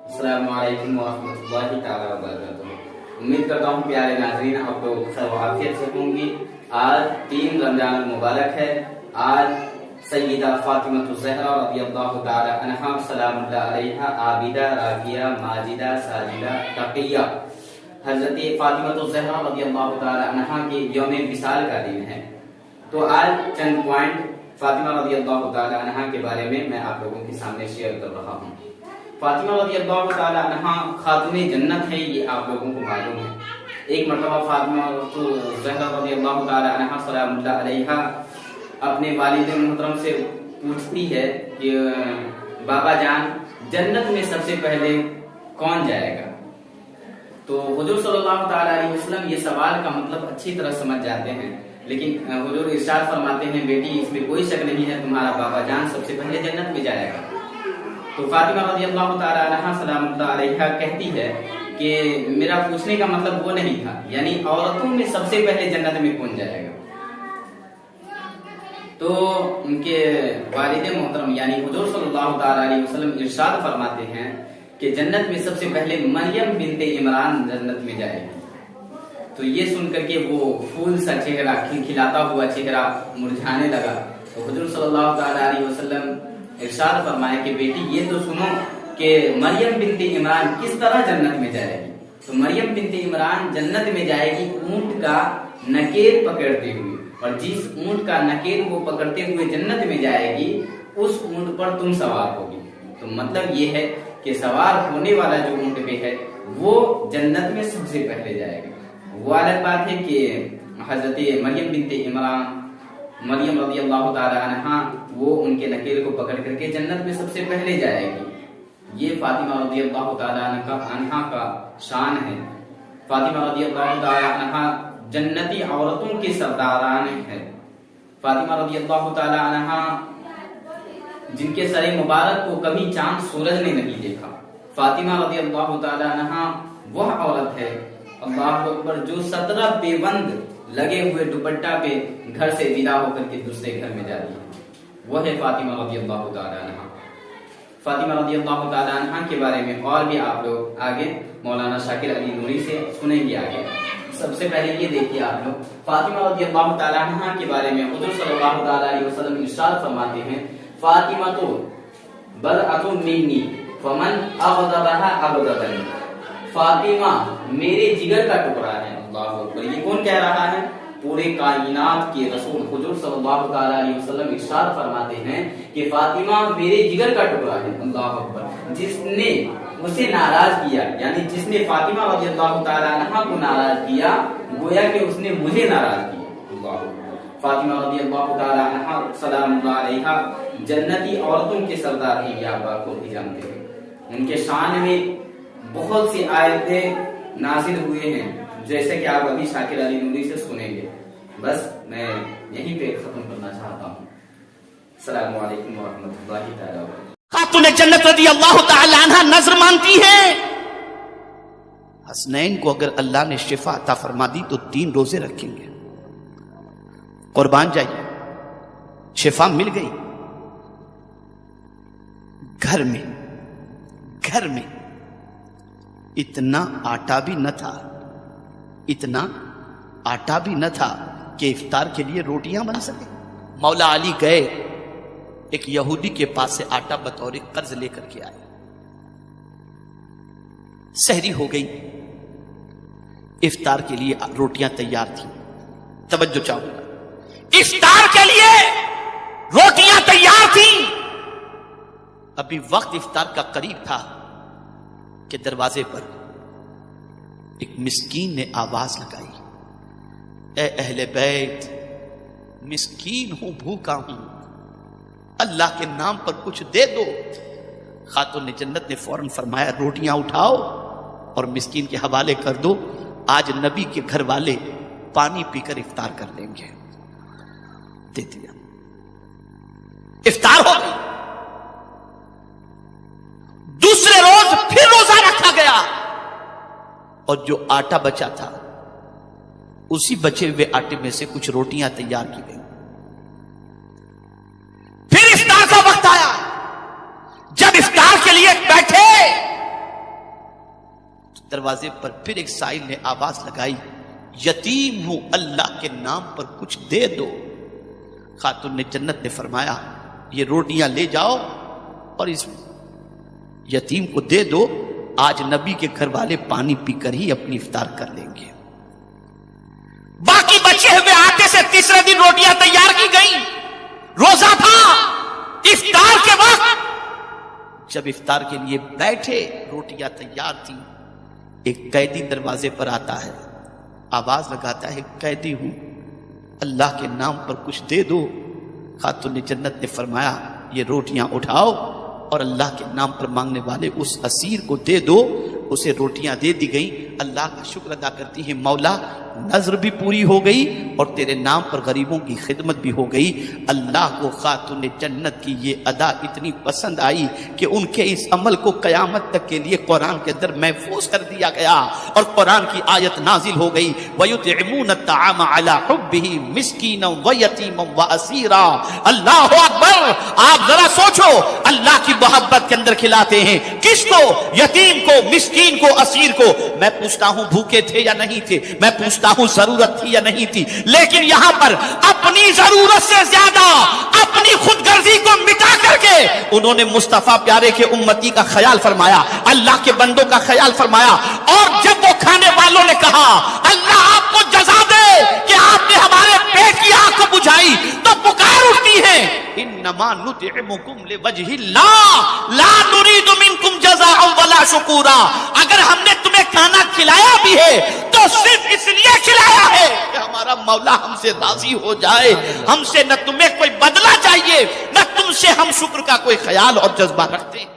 अस्सलाम वालेकुम वरहमतुल्लाहि ताला वबरकातुहू। उम्मीद करता हूँ प्यारे नाज़रीन आप लोग सब आफियत से होंगी। आज 3 रमजान मुबारक है। आज सय्यदा फातिमा ज़हरा रज़ियल्लाहु ताला अन्हा सलामुल्लाह अलैहा आबिदा राकिया माजिदा साजिदा तकिया हज़रत फातिमा ज़हरा रज़ियल्लाहु ताला अन्हा के यौम विसाल का दिन है। तो आज चंद पॉइंट फातिमा रज़ियल्लाहु ताला अन्हा के बारे में मैं आप लोगों के सामने शेयर कर रहा हूँ। फातिमा रज़ियल्लाहु ताला अन्हा खातूने जन्नत है, ये आप लोगों को मालूम है। एक मरतबा फातिमा ज़हरा रज़ियल्लाहु ताला अन्हा सलामुल्लाह अलैहा अपने वालिद मोहतरम से पूछती है कि बाबा जान जन्नत में सबसे पहले कौन जाएगा। तो हुजूर सल्लल्लाहु ताला अलैहि वसल्लम ये सवाल का मतलब अच्छी तरह समझ जाते हैं, लेकिन हुजूर इरशाद फरमाते हैं बेटी इसमें कोई शक नहीं है तुम्हारा बाबा जान सबसे पहले जन्नत में जाएगा। तो फातिमा रज़ियल्लाहु ताला अन्हा सलामुल्लाह अलैहा कहती है कि मेरा पूछने का मतलब वो नहीं था, यानी औरतों में सबसे पहले जन्नत में कौन जाएगा। तो उनके वालिद मोहतरम यानी हुजूर सल्लल्लाहु ताला अलैहि वसल्लम इरशाद फरमाते हैं कि जन्नत में सबसे पहले मरियम बिनते इमरान जन्नत में जाएगी। तो ये सुनकर के वो फूल सा चेहरा खिलखिलाता हुआ चेहरा मुरझाने लगा। तो हुजूर सल्लल्लाहु ताला अलैहि वसल्लम इरशाद फरमाया कि बेटी ये तो सुनो कि मरियम बिनते इमरान किस तरह जन्नत में जाएगी। तो मरियम बिनते इमरान जन्नत में जाएगी ऊंट का नकेर पकड़ते हुए, और जिस ऊंट का नकेर वो पकड़ते हुए जन्नत में जाएगी उस ऊंट पर तुम सवार होगी। तो मतलब ये है कि सवार होने वाला जो ऊंट पे है वो जन्नत में सबसे पहले जाएगा। वो अलग बात है कि हजरत मरियम बिनते इमरान मरियम रज़ियल्लाहु ताला अन्हा वो उनके नकेर को पकड़ करके जन्नत में सबसे पहले जाएगी। ये फातिमा रज़ियल्लाहु ताला अन्हा का शान है। फातिमा रज़ियल्लाहु ताला अन्हा जन्नती औरतों के सरदारान है। फातिमा रज़ियल्लाहु ताला अन्हा जिनके सरे मुबारक को कभी चांद सूरज ने नहीं देखा। फातिमा रज़ियल्लाहु ताला अन्हा वह औरत है अल्लाहु अकबर जो 17 बेबंद लगे हुए दुपट्टा पे घर से विदा होकर के दूसरे घर में जा रही है। वह है फातिमा रज़ियल्लाहु ताला अन्हा। फातिमा रज़ियल्लाहु ताला अन्हा के बारे में और भी आप लोग आगे मौलाना शाकिर अली नूरी से सुनेंगे आगे। सबसे पहले ये देखिए आप लोग फातिमा रज़ियल्लाहु ताला अन्हा के बारे में हुजूर सल्लल्लाहु ताला अलैहि वसल्लम इरशाद फरमाते हैं फातिमा तो बरअतुन मिन्नी फमन अग़दबहा अग़दबनी। फातिमा मेरे जिगर का टुकड़ा है। अल्लाहु अकबर। ये कौन कह रहा है? पूरे कायनात के रसूल हुजूर सल्लल्लाहु ताला अलैहि वसल्लम इरशाद फरमाते हैं कि फातिमा मेरे जिगर का टुकड़ा है। अल्लाहु अकबर। जिसने उसे नाराज किया यानी जिसने फातिमा रज़ियल्लाहु ताला अन्हा को नाराज किया गोया कि उसने मुझे नाराज किया। अल्लाहु अकबर। फातिमा रज़ियल्लाहु ताला अन्हा सलामुल्लाह अलैहा जन्नती औरतों के सरदार हैं, ये आप बात भी जानते हैं। उनके शान में बहुत सी आयतें नाज़िल हुए हैं जैसे कि आप अभी शाकिर अली नूरी से सुनेंगे। बस मैं यहीं पे खत्म करना चाहता हूँ। अस्सलाम वालेकुम वरहमतुल्लाहि ताला वबरकातुहू। खातून जन्नत रज़ियल्लाहु ताला अन्हा नजर मानती है। हसनैन को अगर अल्लाह ने शिफा अता फरमा दी तो 3 रोजे रखेंगे। कुर्बान जाइए, शिफा मिल गई। घर में इतना आटा भी न था, इतना आटा भी न था कि इफ्तार के लिए रोटियां बन सके। मौला अली गए एक यहूदी के पास से आटा बतौर कर्ज लेकर के आए। सहरी हो गई, इफ्तार के लिए रोटियां तैयार थी। तवज्जो चाहूंगा, इफ्तार के लिए रोटियां तैयार थी। अभी वक्त इफ्तार का करीब था कि दरवाजे पर एक मिस्कीन ने आवाज लगाई, ए अहले बैत, मिस्कीन हूं, भूखा हूं, अल्लाह के नाम पर कुछ दे दो। खातून जन्नत ने फौरन फरमाया रोटियां उठाओ और मिस्कीन के हवाले कर दो। आज नबी के घर वाले पानी पीकर इफ्तार कर लेंगे। दे दिया, इफ्तार हो गई। दूसरे रोज फिर रोजा रखा गया और जो आटा बचा था उसी बचे हुए आटे में से कुछ रोटियां तैयार की गई। फिर इफ्तार का वक्त आया। जब इफ्तार के लिए बैठे دروازے پر پھر ایک سائل نے آواز لگائی، یتیم ہوں، اللہ کے نام پر کچھ دے دو۔ خاتون نے جنت نے فرمایا، یہ روٹیاں لے جاؤ اور اس یتیم کو دے دو، آج نبی کے گھر والے پانی پی کر ہی اپنی افطار کر لیں گے۔ باقی بچے ہوئے آٹے سے تیسرے دن روٹیاں تیار کی گئیں، روزہ تھا، افطار کے وقت جب افطار کے لیے بیٹھے روٹیاں تیار تھیں، ایک قیدی دروازے پر آتا ہے، آواز لگاتا ہے، قیدی ہوں، اللہ کے نام پر کچھ دے دو۔ خاتون جنت نے فرمایا، یہ روٹیاں اٹھاؤ اور اللہ کے نام پر مانگنے والے اس اسیر کو دے دو۔ اسے روٹیاں دے دی گئیں۔ اللہ کا شکر ادا کرتی ہیں، مولا نظر بھی پوری ہو گئی اور تیرے نام پر غریبوں کی خدمت بھی ہو گئی۔ اللہ کو خاتون جنت کی یہ ادا اتنی پسند آئی کہ ان کے اس عمل کو قیامت تک کے لیے قرآن کے اندر محفوظ کر دیا گیا، اور قرآن کی آیت نازل ہو گئی، وَيُطْعِمُونَ الطَّعَامَ عَلَى حُبِّهِ مِسْكِينًا وَيَتِيمًا وَأَسِيرًا۔ اللہ اکبر! آپ ذرا سوچو، اللہ کی محبت کے اندر کھلاتے ہیں، کس کو؟ یتیم کو، مسکین کو، اسیر کو۔ میں پوچھتا ہوں بھوکے تھے یا نہیں تھے، میں پوچھتا ہوں ضرورت تھی یا نہیں تھی، لیکن یہاں پر اپنی ضرورت سے زیادہ اپنی خود غرضی کو مٹا کر کے انہوں نے مصطفیٰ پیارے کے امتی کا خیال فرمایا، اللہ کے بندوں کا خیال فرمایا۔ اور جب وہ کھانے والوں نے کہا اللہ آپ کو جزا دے کہ آپ نے ہمارے پیٹ کی آگ کو بجھائی، تو پکار اٹھتی ہے، انما نطعمکم لوجہ اللہ لا نرید منکم جزاء ولا شکورا۔ اگر ہم نے تمہیں کھانا کھلایا بھی ہے تو صرف اس لیے کھلایا ہے کہ ہمارا مولا ہم سے راضی ہو جائے، ہم سے نہ تمہیں کوئی بدلہ چاہیے، نہ تم سے ہم شکر کا کوئی خیال اور جذبہ رکھتے ہیں۔